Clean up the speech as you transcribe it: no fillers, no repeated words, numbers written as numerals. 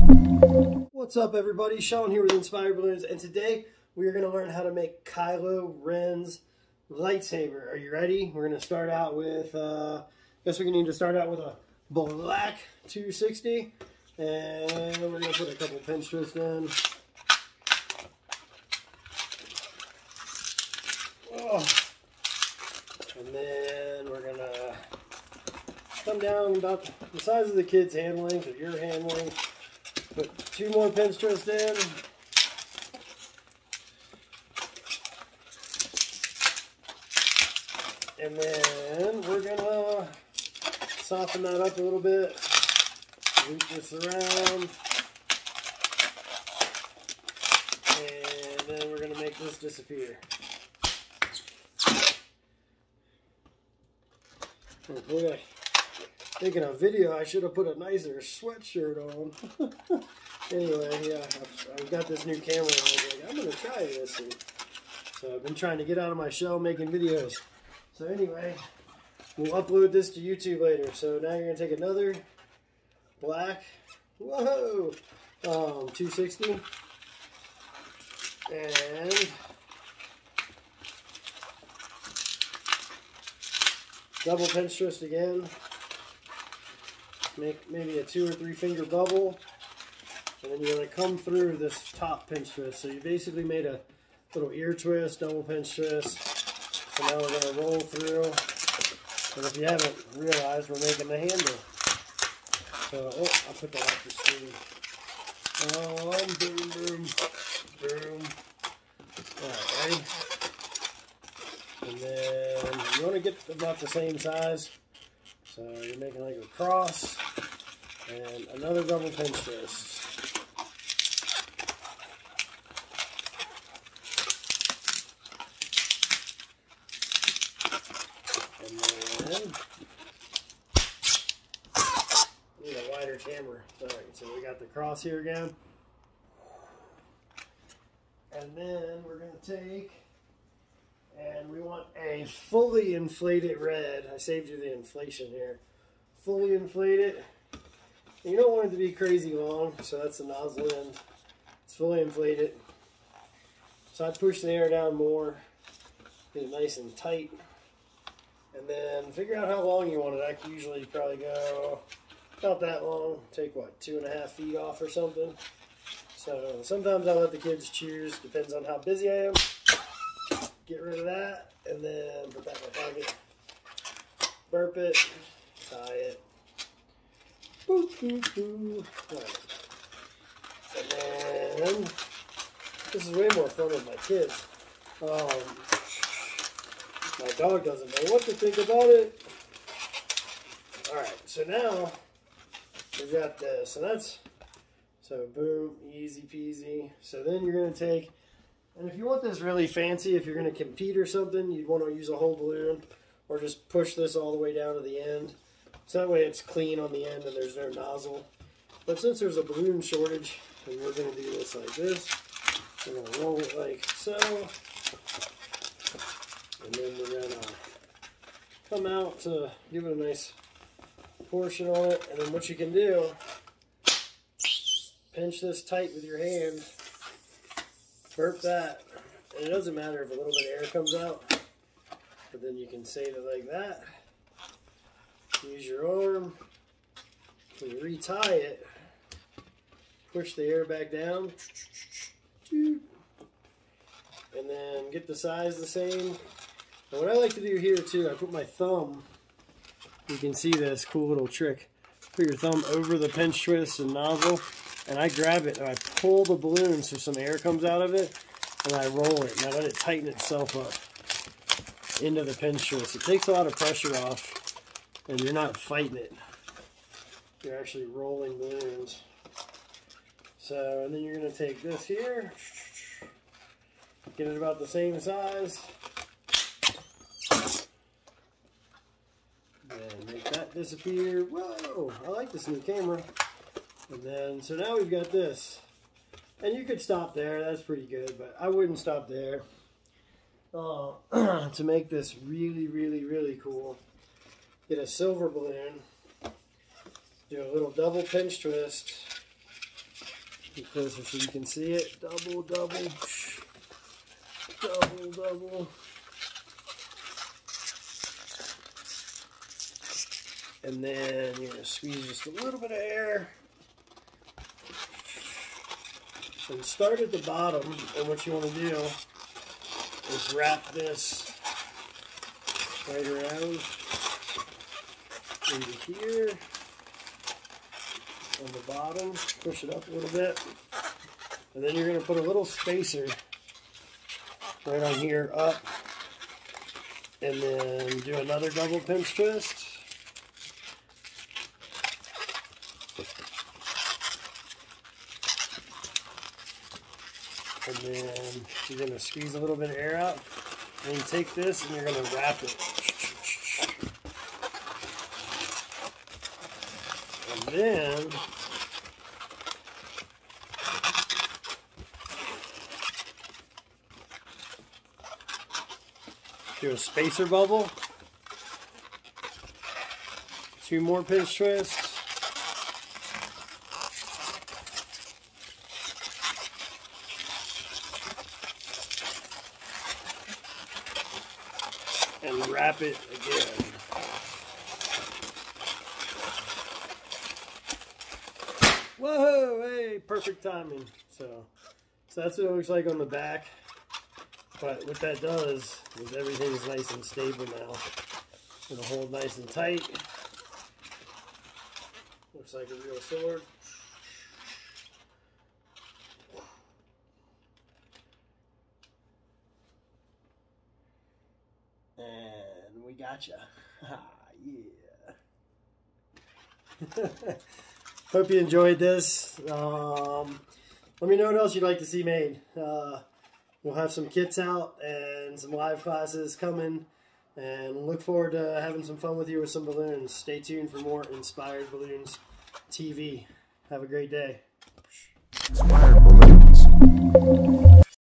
What's up everybody, Sean here with Inspired Balloons, and today we are going to learn how to make Kylo Ren's lightsaber. Are you ready? We're going to start out with, I guess we need to start out with a black 260, and we're going to put a couple pinch twists in. Oh. And then we're going to come down about the size of the kid's hand length or your hand length. Put 2 more pinch twists in. And then we're gonna soften that up a little bit. Loop this around. And then we're gonna make this disappear. Oh boy. Thinking of video, I should have put a nicer sweatshirt on. Anyway, yeah, I've got this new camera and I was like, I'm going to try this. And so I've been trying to get out of my shell making videos. So anyway, we'll upload this to YouTube later. So now you're going to take another black, whoa, 260. And double pinch twist again. Make maybe a 2 or 3 finger bubble, and then you're going to come through this top pinch twist. So you basically made a little ear twist, double pinch twist. So now we're going to roll through, and if you haven't realized, we're making the handle. So, oh, I'll put that off the screen. Boom, boom, boom. Alright, ready? And then you want to get about the same size. So you're making like a cross and another double pinch twist. And then need a wider camera. Alright, so we got the cross here again. And then we're going to take, and we want a fully inflated red. I saved you the inflation here. Fully inflated. And you don't want it to be crazy long, so that's the nozzle end. It's fully inflated. So I push the air down more, get it nice and tight, and then figure out how long you want it. I can usually probably go about that long. Take what, 2.5 feet off or something. So sometimes I let the kids choose, depends on how busy I am. Get rid of that, and then put that in my pocket. Burp it, tie it. Boop, boop, boop. Right. And then, this is way more fun with my kids. My dog doesn't know what to think about it. Alright, so now, we've got this, and that's, so boom, easy peasy. So then you're going to take, and if you want this really fancy, if you're going to compete or something, you'd want to use a whole balloon or just push this all the way down to the end. So that way it's clean on the end and there's no nozzle. But since there's a balloon shortage, and we're going to do this like this, we're going to roll it like so. And then we're going to come out to give it a nice portion on it. And then what you can do, pinch this tight with your hand. Burp that, and it doesn't matter if a little bit of air comes out, but then you can save it like that. Use your arm, you retie it, push the air back down, and then get the size the same. And what I like to do here too, I put my thumb, you can see this cool little trick, put your thumb over the pinch twist and nozzle, and I grab it and I pull the balloon so some air comes out of it, and I roll it, and I let it tighten itself up into the pinch twist. It takes a lot of pressure off, and you're not fighting it. You're actually rolling balloons. So, and then you're going to take this here, get it about the same size, and make that disappear. Whoa, I like this new camera. And then, so now we've got this. And you could stop there, that's pretty good, but I wouldn't stop there. To make this really, really, really cool, get a silver balloon, do a little double pinch twist, Get closer so you can see it. Double, double, double, double. And then you're going to squeeze just a little bit of air. And start at the bottom, and what you want to do is wrap this right around into here on the bottom. Push it up a little bit. And then you're going to put a little spacer right on here up. And then do another double pinch twist. And then you're going to squeeze a little bit of air out. And you take this and you're going to wrap it. And then do a spacer bubble. 2 more pinch twists. And wrap it again. Whoa, hey, perfect timing. So that's what it looks like on the back. But what that does is everything's nice and stable now. It'll hold nice and tight. Looks like a real sword. And we gotcha. Yeah. Hope you enjoyed this. Let me know what else you'd like to see made. We'll have some kits out and some live classes coming. And look forward to having some fun with you with some balloons. Stay tuned for more Inspired Balloons TV. Have a great day. Inspired Balloons.